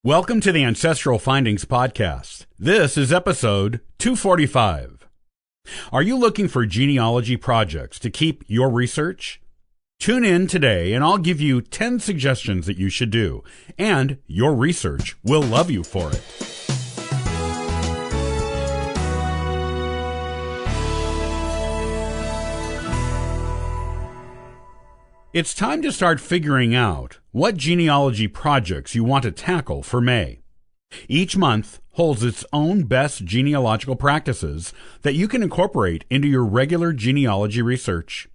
Welcome to the Ancestral Findings Podcast. This is episode 245. Are you looking for genealogy projects to keep your research? Tune in today and I'll give you 10 suggestions that you should do, and your research will love you for it. It's time to start figuring out what genealogy projects you want to tackle for May. Each month holds its own best genealogical practices that you can incorporate into your regular genealogy research.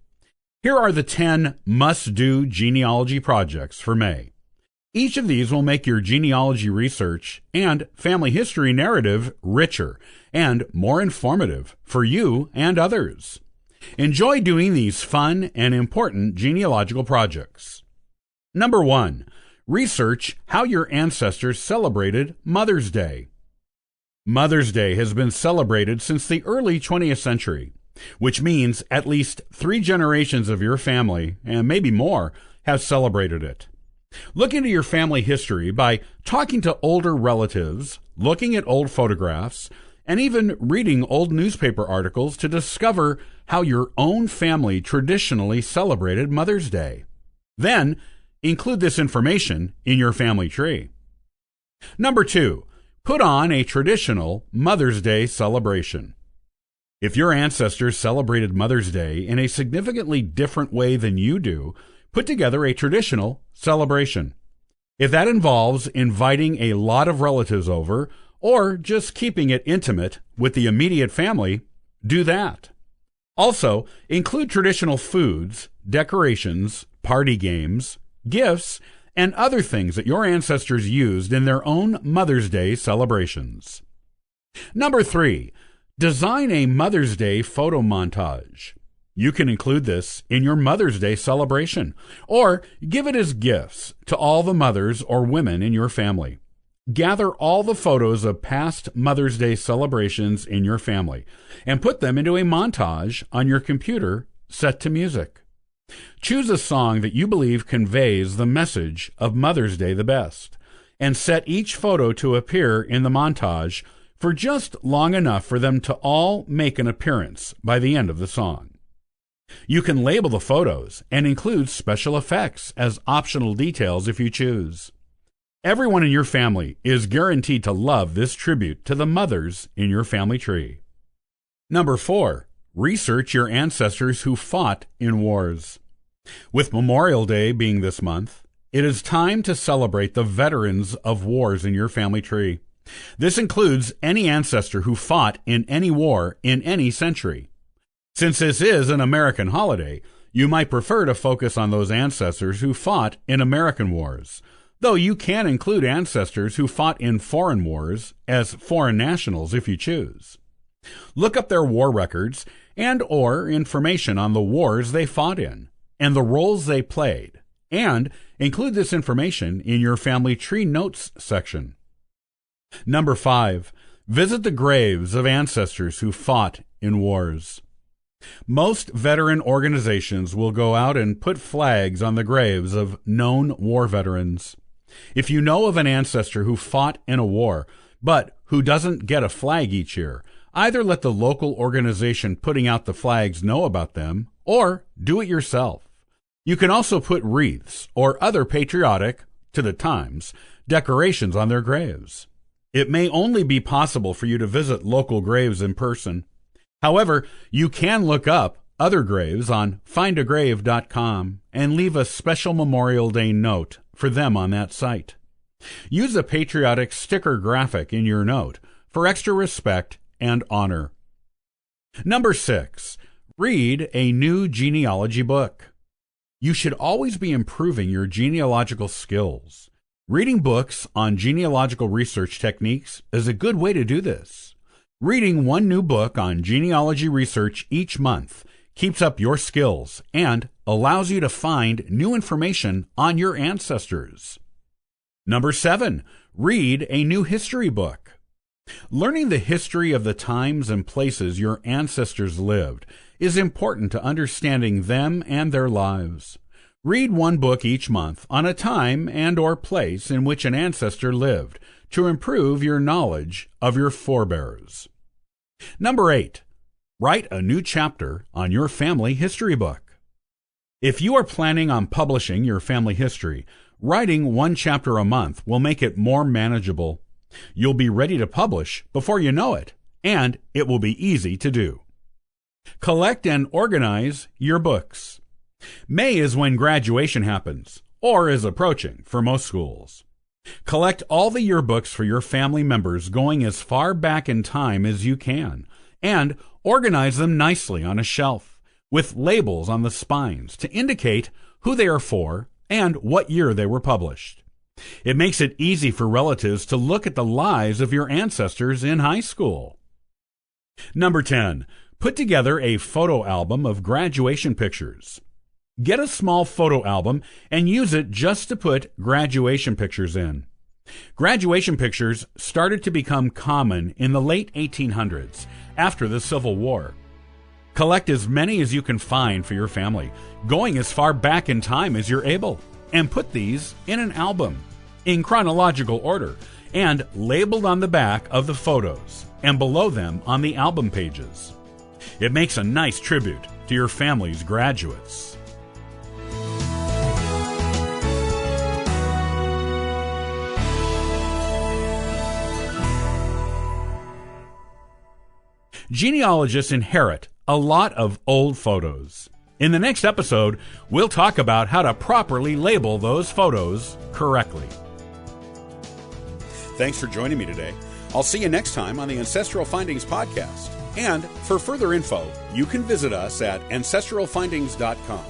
Here are the 10 must-do genealogy projects for May. Each of these will make your genealogy research and family history narrative richer and more informative for you and others. Enjoy doing these fun and important genealogical projects. Number 1. Research how your ancestors celebrated Mother's Day. Mother's Day has been celebrated since the early 20th century, which means at least 3 generations of your family, and maybe more, have celebrated it. Look into your family history by talking to older relatives, looking at old photographs, and even reading old newspaper articles to discover how your own family traditionally celebrated Mother's Day. Then, include this information in your family tree. Number 2, put on a traditional Mother's Day celebration. If your ancestors celebrated Mother's Day in a significantly different way than you do, put together a traditional celebration. If that involves inviting a lot of relatives over, or just keeping it intimate with the immediate family, do that. Also, include traditional foods, decorations, party games, gifts, and other things that your ancestors used in their own Mother's Day celebrations. Number 3, design a Mother's Day photo montage. You can include this in your Mother's Day celebration, or give it as gifts to all the mothers or women in your family. Gather all the photos of past Mother's Day celebrations in your family and put them into a montage on your computer set to music. Choose a song that you believe conveys the message of Mother's Day the best, and set each photo to appear in the montage for just long enough for them to all make an appearance by the end of the song. You can label the photos and include special effects as optional details if you choose. Everyone in your family is guaranteed to love this tribute to the mothers in your family tree. Number 4, research your ancestors who fought in wars. With Memorial Day being this month, it is time to celebrate the veterans of wars in your family tree. This includes any ancestor who fought in any war in any century. Since this is an American holiday, you might prefer to focus on those ancestors who fought in American wars, though you can include ancestors who fought in foreign wars as foreign nationals if you choose. Look up their war records and/or information on the wars they fought in and the roles they played, and include this information in your family tree notes section. Number 5, visit the graves of ancestors who fought in wars. Most veteran organizations will go out and put flags on the graves of known war veterans. If you know of an ancestor who fought in a war, but who doesn't get a flag each year, either let the local organization putting out the flags know about them, or do it yourself. You can also put wreaths or other patriotic, to the times, decorations on their graves. It may only be possible for you to visit local graves in person. However, you can look up other graves on findagrave.com and leave a special Memorial Day note for them on that site. Use a patriotic sticker graphic in your note for extra respect and honor. Number 6, read a new genealogy book. You should always be improving your genealogical skills. Reading books on genealogical research techniques is a good way to do this. Reading one new book on genealogy research each month keeps up your skills and allows you to find new information on your ancestors. Number 7, read a new history book. Learning the history of the times and places your ancestors lived is important to understanding them and their lives. Read one book each month on a time and/or place in which an ancestor lived to improve your knowledge of your forebears. Number 8. Write a new chapter on your family history book. If you are planning on publishing your family history, writing one chapter a month will make it more manageable. You'll be ready to publish before you know it, and it will be easy to do. Collect and organize your books. May is when graduation happens, or is approaching for most schools. Collect all the yearbooks for your family members going as far back in time as you can, and organize them nicely on a shelf, with labels on the spines to indicate who they are for and what year they were published. It makes it easy for relatives to look at the lives of your ancestors in high school. Number 10. Put together a photo album of graduation pictures. Get a small photo album and use it just to put graduation pictures in. Graduation pictures started to become common in the late 1800s, after the Civil War. Collect as many as you can find for your family, going as far back in time as you're able, and put these in an album, in chronological order, and labeled on the back of the photos, and below them on the album pages. It makes a nice tribute to your family's graduates. Genealogists inherit a lot of old photos. In the next episode, we'll talk about how to properly label those photos correctly. Thanks for joining me today. I'll see you next time on the Ancestral Findings podcast. And for further info, you can visit us at ancestralfindings.com.